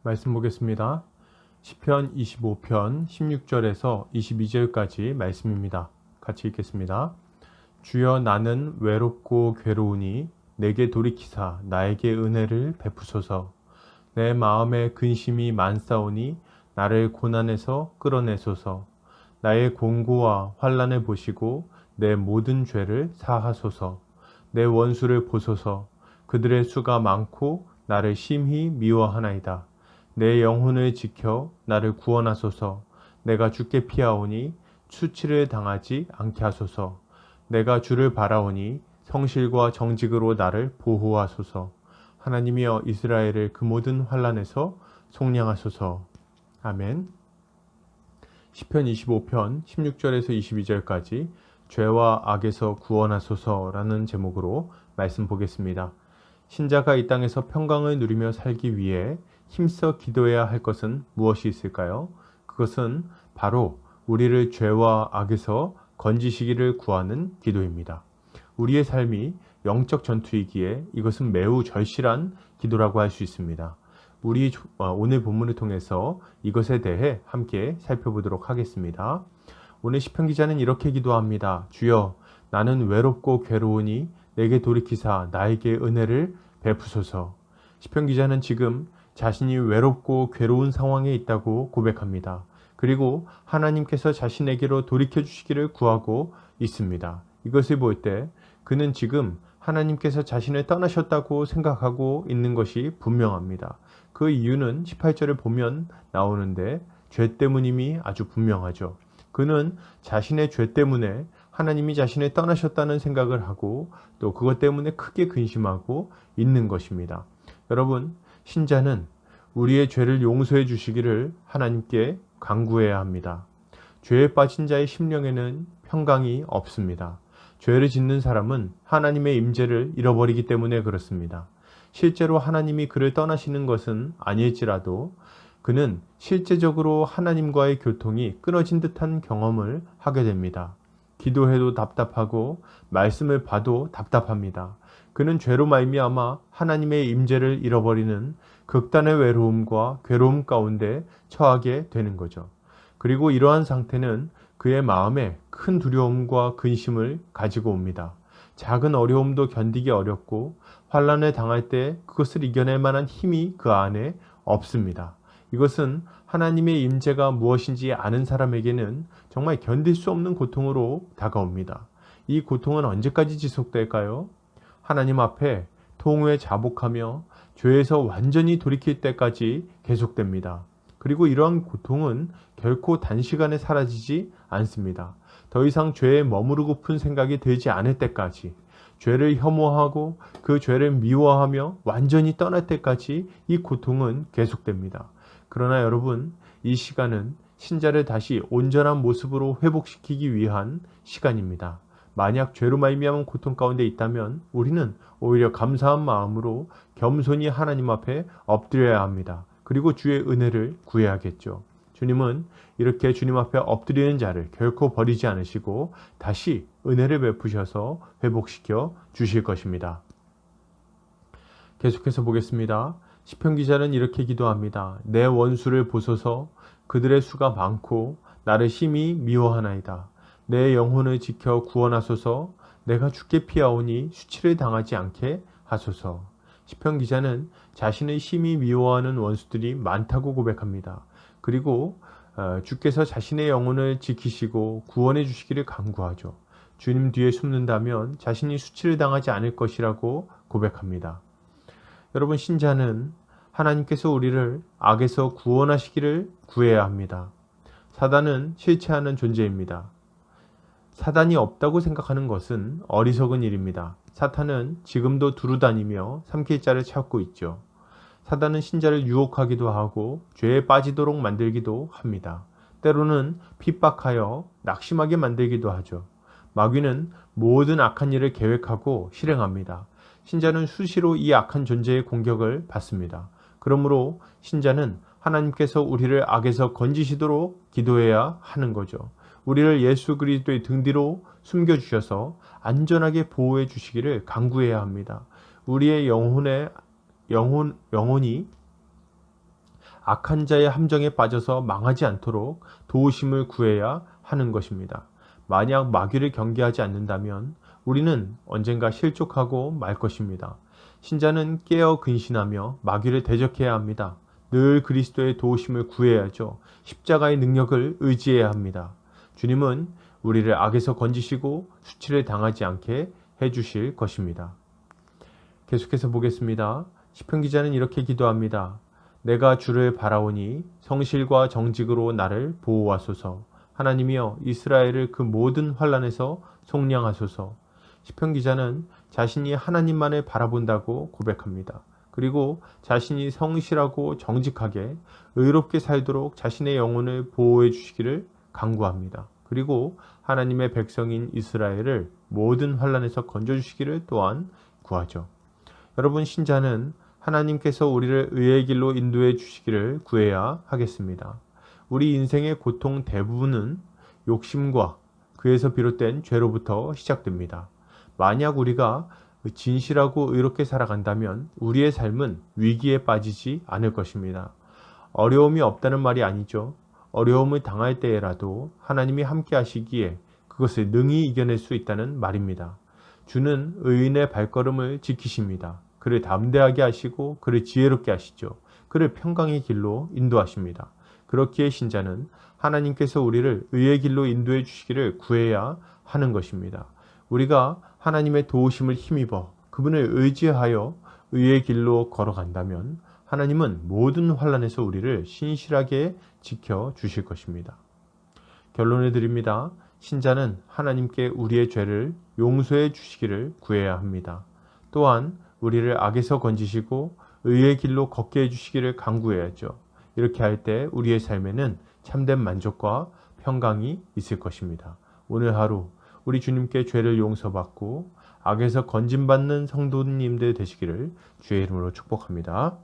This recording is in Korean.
말씀 보겠습니다. 시편 25편 16절에서 22절까지 말씀입니다. 같이 읽겠습니다. 주여 나는 외롭고 괴로우니 내게 돌이키사 나에게 은혜를 베푸소서. 내 마음에 근심이 많사오니 나를 고난에서 끌어내소서. 나의 공고와 환난을 보시고 내 모든 죄를 사하소서. 내 원수를 보소서. 그들의 수가 많고 나를 심히 미워하나이다. 내 영혼을 지켜 나를 구원하소서. 내가 주께 피하오니 수치를 당하지 않게 하소서. 내가 주를 바라오니 성실과 정직으로 나를 보호하소서. 하나님이여 이스라엘을 그 모든 환난에서 속량하소서. 아멘. 시편 25편 16절에서 22절까지 죄와 악에서 구원하소서라는 제목으로 말씀 보겠습니다. 신자가 이 땅에서 평강을 누리며 살기 위해 힘써 기도해야 할 것은 무엇이 있을까요? 그것은 바로 우리를 죄와 악에서 건지시기를 구하는 기도입니다. 우리의 삶이 영적 전투이기에 이것은 매우 절실한 기도라고 할 수 있습니다. 우리 오늘 본문을 통해서 이것에 대해 함께 살펴보도록 하겠습니다. 오늘 시편 기자는 이렇게 기도합니다. 주여 나는 외롭고 괴로우니 내게 돌이키사 나에게 은혜를 베푸소서. 시편 기자는 지금 자신이 외롭고 괴로운 상황에 있다고 고백합니다. 그리고 하나님께서 자신에게로 돌이켜 주시기를 구하고 있습니다. 이것을 볼 때 그는 지금 하나님께서 자신을 떠나셨다고 생각하고 있는 것이 분명합니다. 그 이유는 18절을 보면 나오는데 죄 때문임이 아주 분명하죠. 그는 자신의 죄 때문에 하나님이 자신을 떠나셨다는 생각을 하고 또 그것 때문에 크게 근심하고 있는 것입니다. 여러분, 신자는 우리의 죄를 용서해 주시기를 하나님께 간구해야 합니다. 죄에 빠진 자의 심령에는 평강이 없습니다. 죄를 짓는 사람은 하나님의 임재를 잃어버리기 때문에 그렇습니다. 실제로 하나님이 그를 떠나시는 것은 아닐지라도 그는 실제적으로 하나님과의 교통이 끊어진 듯한 경험을 하게 됩니다. 기도해도 답답하고 말씀을 봐도 답답합니다. 그는 죄로 말미암아 하나님의 임재를 잃어버리는 극단의 외로움과 괴로움 가운데 처하게 되는 거죠. 그리고 이러한 상태는 그의 마음에 큰 두려움과 근심을 가지고 옵니다. 작은 어려움도 견디기 어렵고 환난을 당할 때 그것을 이겨낼 만한 힘이 그 안에 없습니다. 이것은 하나님의 임재가 무엇인지 아는 사람에게는 정말 견딜 수 없는 고통으로 다가옵니다. 이 고통은 언제까지 지속될까요? 하나님 앞에 통후에 자복하며 죄에서 완전히 돌이킬 때까지 계속됩니다. 그리고 이러한 고통은 결코 단시간에 사라지지 않습니다. 더 이상 죄에 머무르고픈 생각이 들지 않을 때까지, 죄를 혐오하고 그 죄를 미워하며 완전히 떠날 때까지 이 고통은 계속됩니다. 그러나 여러분, 이 시간은 신자를 다시 온전한 모습으로 회복시키기 위한 시간입니다. 만약 죄로 말미암은 고통 가운데 있다면 우리는 오히려 감사한 마음으로 겸손히 하나님 앞에 엎드려야 합니다. 그리고 주의 은혜를 구해야겠죠. 주님은 이렇게 주님 앞에 엎드리는 자를 결코 버리지 않으시고 다시 은혜를 베푸셔서 회복시켜 주실 것입니다. 계속해서 보겠습니다. 시편 기자는 이렇게 기도합니다. 내 원수를 보소서. 그들의 수가 많고 나를 심히 미워하나이다. 내 영혼을 지켜 구원하소서. 내가 주께 피하오니 수치를 당하지 않게 하소서. 시편 기자는 자신을 심히 미워하는 원수들이 많다고 고백합니다. 그리고 주께서 자신의 영혼을 지키시고 구원해 주시기를 간구하죠. 주님 뒤에 숨는다면 자신이 수치를 당하지 않을 것이라고 고백합니다. 여러분, 신자는 하나님께서 우리를 악에서 구원하시기를 구해야 합니다. 사단은 실체하는 존재입니다. 사단이 없다고 생각하는 것은 어리석은 일입니다. 사탄은 지금도 두루다니며 삼킬 자를 찾고 있죠. 사단은 신자를 유혹하기도 하고 죄에 빠지도록 만들기도 합니다. 때로는 핍박하여 낙심하게 만들기도 하죠. 마귀는 모든 악한 일을 계획하고 실행합니다. 신자는 수시로 이 악한 존재의 공격을 받습니다. 그러므로 신자는 하나님께서 우리를 악에서 건지시도록 기도해야 하는 거죠. 우리를 예수 그리스도의 등 뒤로 숨겨주셔서 안전하게 보호해 주시기를 간구해야 합니다. 우리의 영혼이 악한 자의 함정에 빠져서 망하지 않도록 도우심을 구해야 하는 것입니다. 만약 마귀를 경계하지 않는다면 우리는 언젠가 실족하고 말 것입니다. 신자는 깨어 근신하며 마귀를 대적해야 합니다. 늘 그리스도의 도우심을 구해야죠. 십자가의 능력을 의지해야 합니다. 주님은 우리를 악에서 건지시고 수치를 당하지 않게 해주실 것입니다. 계속해서 보겠습니다. 시편 기자는 이렇게 기도합니다. 내가 주를 바라오니 성실과 정직으로 나를 보호하소서. 하나님이여 이스라엘을 그 모든 환난에서 속량하소서. 시편 기자는 자신이 하나님만을 바라본다고 고백합니다. 그리고 자신이 성실하고 정직하게 의롭게 살도록 자신의 영혼을 보호해 주시기를 간구합니다. 그리고 하나님의 백성인 이스라엘을 모든 환난에서 건져주시기를 또한 구하죠. 여러분, 신자는 하나님께서 우리를 의의 길로 인도해 주시기를 구해야 하겠습니다. 우리 인생의 고통 대부분은 욕심과 그에서 비롯된 죄로부터 시작됩니다. 만약 우리가 진실하고 의롭게 살아간다면 우리의 삶은 위기에 빠지지 않을 것입니다. 어려움이 없다는 말이 아니죠. 어려움을 당할 때에라도 하나님이 함께 하시기에 그것을 능히 이겨낼 수 있다는 말입니다. 주는 의인의 발걸음을 지키십니다. 그를 담대하게 하시고 그를 지혜롭게 하시죠. 그를 평강의 길로 인도하십니다. 그렇기에 신자는 하나님께서 우리를 의의 길로 인도해 주시기를 구해야 하는 것입니다. 우리가 하나님의 도우심을 힘입어 그분을 의지하여 의의 길로 걸어간다면 하나님은 모든 환난에서 우리를 신실하게 지켜 주실 것입니다. 결론을 드립니다. 신자는 하나님께 우리의 죄를 용서해 주시기를 구해야 합니다. 또한 우리를 악에서 건지시고 의의 길로 걷게 해주시기를 간구해야죠. 이렇게 할 때 우리의 삶에는 참된 만족과 평강이 있을 것입니다. 오늘 하루 우리 주님께 죄를 용서받고 악에서 건짐받는 성도님들 되시기를 주의 이름으로 축복합니다.